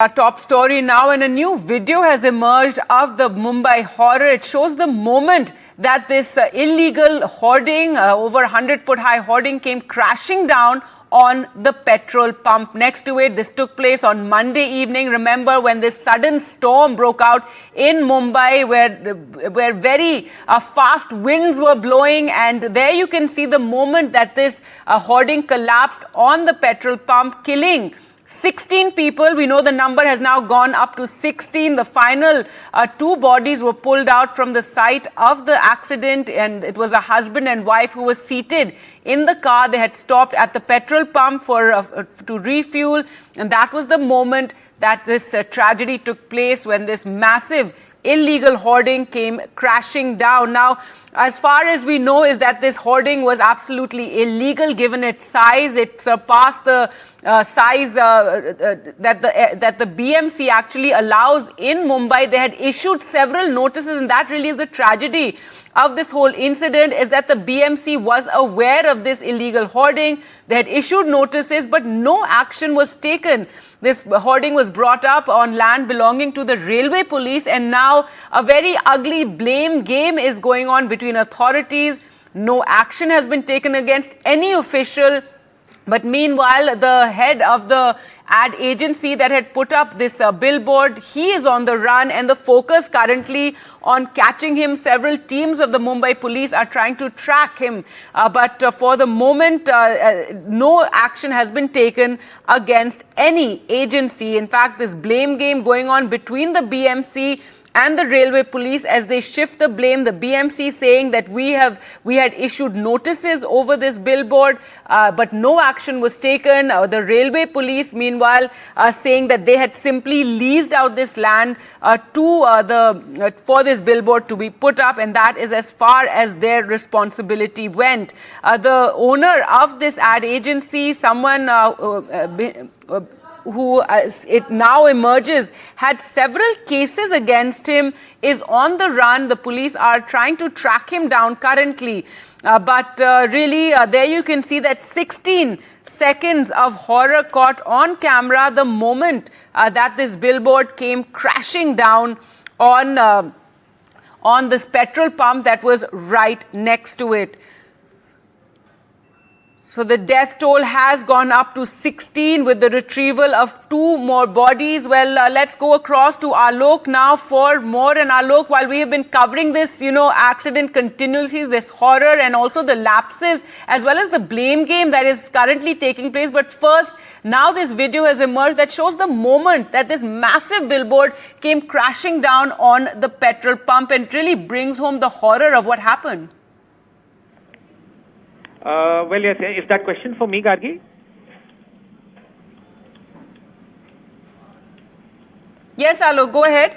Our top story now, and a new video has emerged of the Mumbai horror. It shows the moment that this illegal hoarding, over 100-foot high hoarding, came crashing down on the petrol pump next to it. This took place on Monday evening. Remember when this sudden storm broke out in Mumbai where very fast winds were blowing, and there you can see the moment that this hoarding collapsed on the petrol pump, killing 16 people. We know the number has now gone up to 16. The final two bodies were pulled out from the site of the accident, and it was a husband and wife who were seated in the car. They had stopped at the petrol pump to refuel, and that was the moment that this tragedy took place, when this massive illegal hoarding came crashing down. Now, as far as we know, is that this hoarding was absolutely illegal given its size. It surpassed the size that the BMC actually allows in Mumbai. They had issued several notices, and that really is the tragedy of this whole incident, is that the BMC was aware of this illegal hoarding. They had issued notices, but no action was taken. This hoarding was brought up on land belonging to the railway police, and now a very ugly blame game is going on between authorities. No action has been taken against any official. But meanwhile, the head of the ad agency that had put up this billboard, he is on the run, and the focus currently on catching him. Several teams of the Mumbai police are trying to track him. But for the moment, no action has been taken against any agency. In fact, this blame game going on between the BMC and the railway police as they shift the blame. The BMC saying that we had issued notices over this billboard, but no action was taken. The railway police, meanwhile, saying that they had simply leased out this land for this billboard to be put up, and that is as far as their responsibility went. The owner of this ad agency, someone who it now emerges had several cases against him, is on the run. The police are trying to track him down currently. But really, there you can see that 16 seconds of horror caught on camera the moment that this billboard came crashing down on this petrol pump that was right next to it. So the death toll has gone up to 16 with the retrieval of 2 more bodies. Well, let's go across to Alok now for more. And Alok, while we have been covering this, accident continuously, this horror and also the lapses as well as the blame game that is currently taking place. But first, now this video has emerged that shows the moment that this massive billboard came crashing down on the petrol pump, and really brings home the horror of what happened. Well, yes, is that question for me, Gargi? Yes, Alok, go ahead.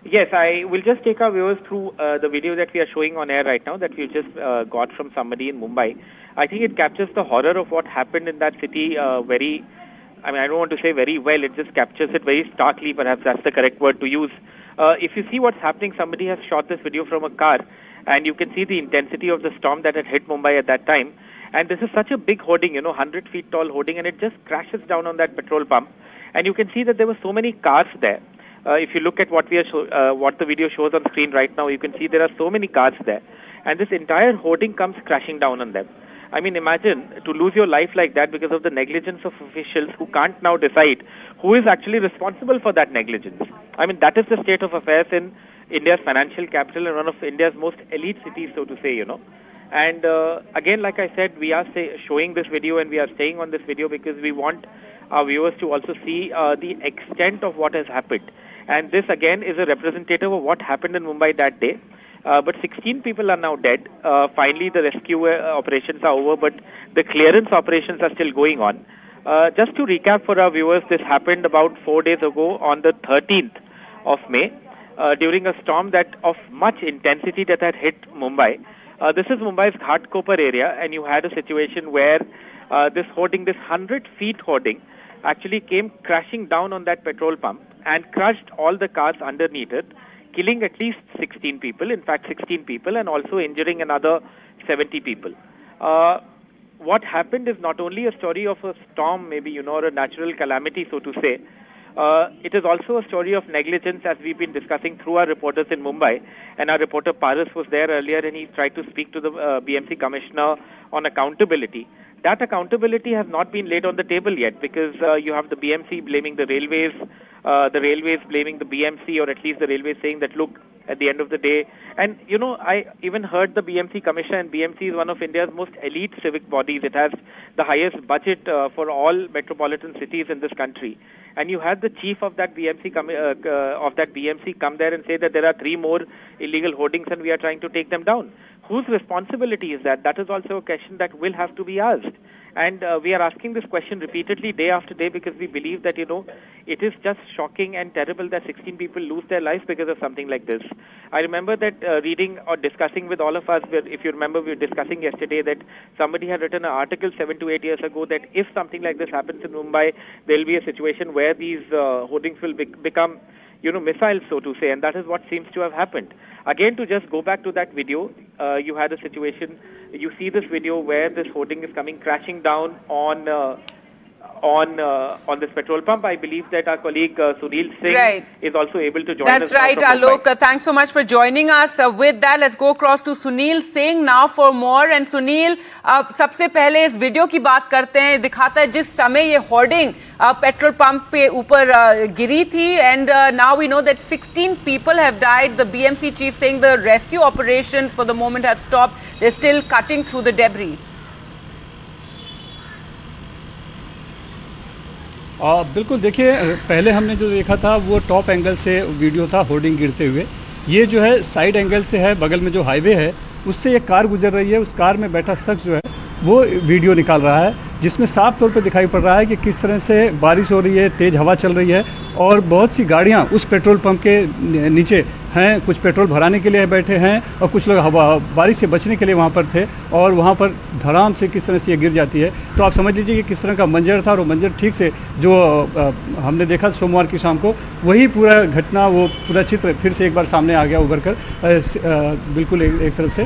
Yes, I will just take our viewers through the video that we are showing on air right now, that we've just got from somebody in Mumbai. I think it captures the horror of what happened in that city I don't want to say very well, it just captures it very starkly, perhaps that's the correct word to use. If you see what's happening, somebody has shot this video from a car, and you can see the intensity of the storm that had hit Mumbai at that time. And this is such a big hoarding, 100 feet tall hoarding, and it just crashes down on that petrol pump. And you can see that there were so many cars there. If you look at what the video shows on screen right now, you can see there are so many cars there. And this entire hoarding comes crashing down on them. I mean, imagine to lose your life like that because of the negligence of officials who can't now decide who is actually responsible for that negligence. I mean, that is the state of affairs in India's financial capital and one of India's most elite cities, so to say, And again, like I said, we are showing this video, and we are staying on this video because we want our viewers to also see the extent of what has happened. And this, again, is a representative of what happened in Mumbai that day. But 16 people are now dead. Finally, the rescue operations are over, but the clearance operations are still going on. Just to recap for our viewers, this happened about 4 days ago on the 13th of May during a storm of much intensity that had hit Mumbai. This is Mumbai's Ghatkopar area, and you had a situation where this 100 feet hoarding actually came crashing down on that petrol pump and crushed all the cars underneath it, killing at least 16 people, in fact 16 people, and also injuring another 70 people. What happened is not only a story of a storm, maybe, or a natural calamity, so to say, It is also a story of negligence, as we've been discussing through our reporters in Mumbai. And our reporter Paras was there earlier, and he tried to speak to the BMC commissioner on accountability. That accountability has not been laid on the table yet, because you have the BMC blaming the railways blaming the BMC, or at least the railways saying that, look, at the end of the day. And, you know, I even heard the BMC Commission, and BMC is one of India's most elite civic bodies. It has the highest budget for all metropolitan cities in this country. And you had the chief of that BMC come there and say that there are 3 more illegal hoardings and we are trying to take them down. Whose responsibility is that? That is also a question that will have to be asked. And we are asking this question repeatedly day after day, because we believe that, you know, it is just shocking and terrible that 16 people lose their lives because of something like this. I remember that reading or discussing with all of us, if you remember, we were discussing yesterday that somebody had written an article 7 to 8 years ago that if something like this happens in Mumbai, there will be a situation where these hoardings will become, you know, missiles, so to say, and that is what seems to have happened. Again, to just go back to that video, you had a situation, you see this video where this hoarding is coming crashing down on this petrol pump. I believe that our colleague Sunil Singh is also able to join us. That's right, Alok. Thanks so much for joining us. With that, let's go across to Sunil Singh now for more. And Sunil, सबसे पहले इस video की बात करते हैं. दिखाता है जिस समय ये होर्डिंग पेट्रोल पंप पे ऊपर गिरी थी. And now we know that 16 people have died. The BMC chief saying the rescue operations for the moment have stopped. They're still cutting through the debris. बिल्कुल, देखिए, पहले हमने जो देखा था वो टॉप एंगल से वीडियो था होर्डिंग गिरते हुए. ये जो है साइड एंगल से है, बगल में जो हाईवे है उससे एक कार गुजर रही है. उस कार में बैठा शख्स जो है वो वीडियो निकाल रहा है, जिसमें साफ तौर पे दिखाई पड़ रहा है कि किस तरह से बारिश हो रही है, तेज़ हवा चल रही है और बहुत सी गाड़ियां उस पेट्रोल पंप के नीचे हैं. कुछ पेट्रोल भराने के लिए बैठे हैं और कुछ लोग बारिश से बचने के लिए वहां पर थे, और वहां पर धड़ाम से किस तरह से ये गिर जाती है. तो आप समझ लीजिए कि किस तरह का मंजर था, और वो मंजर ठीक से जो हमने देखा सोमवार की शाम को, वही पूरा घटना, वो पूरा चित्र फिर से एक बार सामने आ गया उभर कर. बिल्कुल एक तरफ से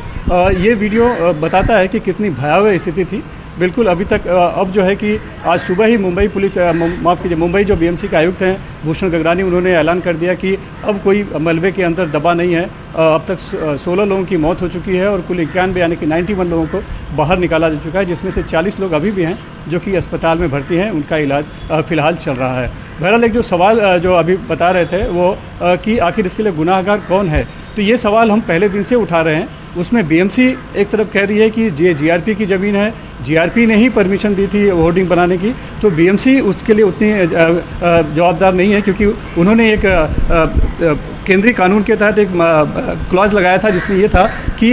ये वीडियो बताता है कि कितनी भयावह स्थिति थी. बिल्कुल, अभी तक अब जो है कि आज सुबह ही मुंबई पुलिस, माफ़ कीजिए, मुंबई जो BMC के आयुक्त हैं भूषण गगरानी, उन्होंने ऐलान कर दिया कि अब कोई मलबे के अंदर दबा नहीं है. अब तक 16 लोगों की मौत हो चुकी है और कुल 91 यानी कि 91 लोगों को बाहर निकाला जा चुका है, जिसमें से 40 लोग अभी भी हैं जो कि अस्पताल में भर्ती हैं. उनका इलाज फिलहाल चल रहा है. बहरहाल, एक जो सवाल जो अभी बता रहे थे वो कि आखिर इसके लिए गुनाहगार कौन है, तो ये सवाल हम पहले दिन से उठा रहे हैं. उसमें BMC एक तरफ कह रही है कि ये GRP की ज़मीन है, GRP ने ही परमिशन दी थी होर्डिंग बनाने की, तो BMC उसके लिए उतनी जवाबदार नहीं है, क्योंकि उन्होंने एक केंद्रीय कानून के तहत एक क्लॉज लगाया था जिसमें ये था कि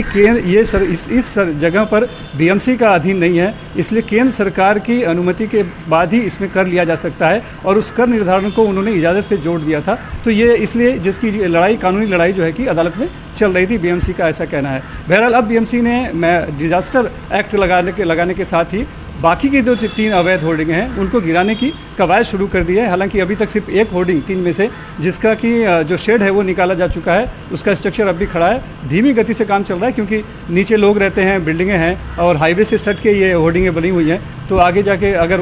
ये इस जगह पर BMC का अधीन नहीं है, इसलिए केंद्र सरकार की अनुमति के बाद ही इसमें कर लिया जा सकता है, और उस कर निर्धारण को उन्होंने इजाज़त से जोड़ दिया था. तो ये इसलिए जिसकी लड़ाई, कानूनी लड़ाई जो है कि अदालत में चल रही थी, BMC का ऐसा कहना है. बहरहाल, अब BMC ने डिजास्टर एक्ट लगाने के साथ ही बाकी की जो 3 अवैध होर्डिंग हैं उनको गिराने की कवायद शुरू कर दी है. हालांकि अभी तक सिर्फ एक होर्डिंग 3 में से, जिसका कि जो शेड है वो निकाला जा चुका है, उसका स्ट्रक्चर अब भी खड़ा है. धीमी गति से काम चल रहा है क्योंकि नीचे लोग रहते हैं, बिल्डिंगें हैं और हाईवे से सट के ये होर्डिंगें बनी हुई हैं. तो आगे जाके अगर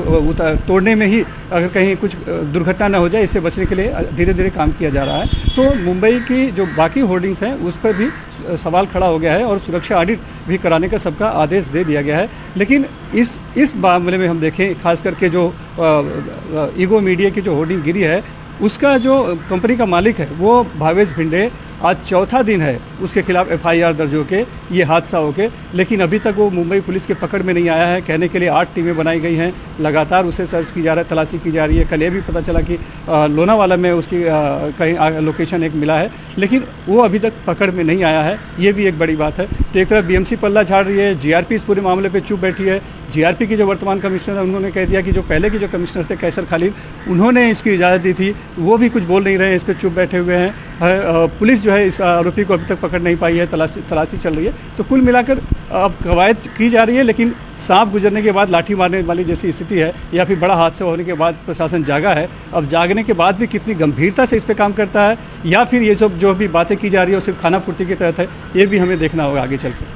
तोड़ने में ही अगर कहीं कुछ दुर्घटना न हो जाए, इससे बचने के लिए धीरे धीरे काम किया जा रहा है. तो मुंबई की जो बाकी होर्डिंग्स हैं उस पर भी सवाल खड़ा हो गया है और सुरक्षा ऑडिट भी कराने का सबका आदेश दे दिया गया है. लेकिन इस मामले में हम देखें, खास करके जो ईगो मीडिया की जो होर्डिंग गिरी है, उसका जो कंपनी का मालिक है वो भावेश भिंडे, आज चौथा दिन है उसके खिलाफ FIR दर्ज होके ये हादसा होके, लेकिन अभी तक वो मुंबई पुलिस के पकड़ में नहीं आया है. कहने के लिए 8 टीमें बनाई गई हैं, लगातार उसे सर्च की जा रहा है, तलाशी की जा रही है. कल ये भी पता चला कि लोनावाला में उसकी कहीं लोकेशन एक मिला है, लेकिन वो अभी तक पकड़ में नहीं आया है. ये भी एक बड़ी बात है. तो एक तरफ BMC पल्ला झाड़ रही है, GRP इस पूरे मामले पर चुप बैठी है. GRP की जो वर्तमान कमिश्नर है उन्होंने कह दिया कि जो पहले के जो कमिश्नर थे कैसर खालिद, उन्होंने इसकी इजाज़त दी थी, वो भी कुछ बोल नहीं रहे हैं, इस पर चुप बैठे हुए हैं. पुलिस जो है इस आरोपी को अभी तक पकड़ नहीं पाई है, तलाशी चल रही है. तो कुल मिलाकर अब कवायद की जा रही है, लेकिन सांप गुजरने के बाद लाठी मारने वाली जैसी स्थिति है, या फिर बड़ा हादसा होने के बाद प्रशासन जागा है. अब जागने के बाद भी कितनी गंभीरता से इस पर काम करता है, या फिर ये सब जो भी बातें की जा रही है वो सिर्फ खाना पूर्ति के तहत है, ये भी हमें देखना होगा आगे चल कर.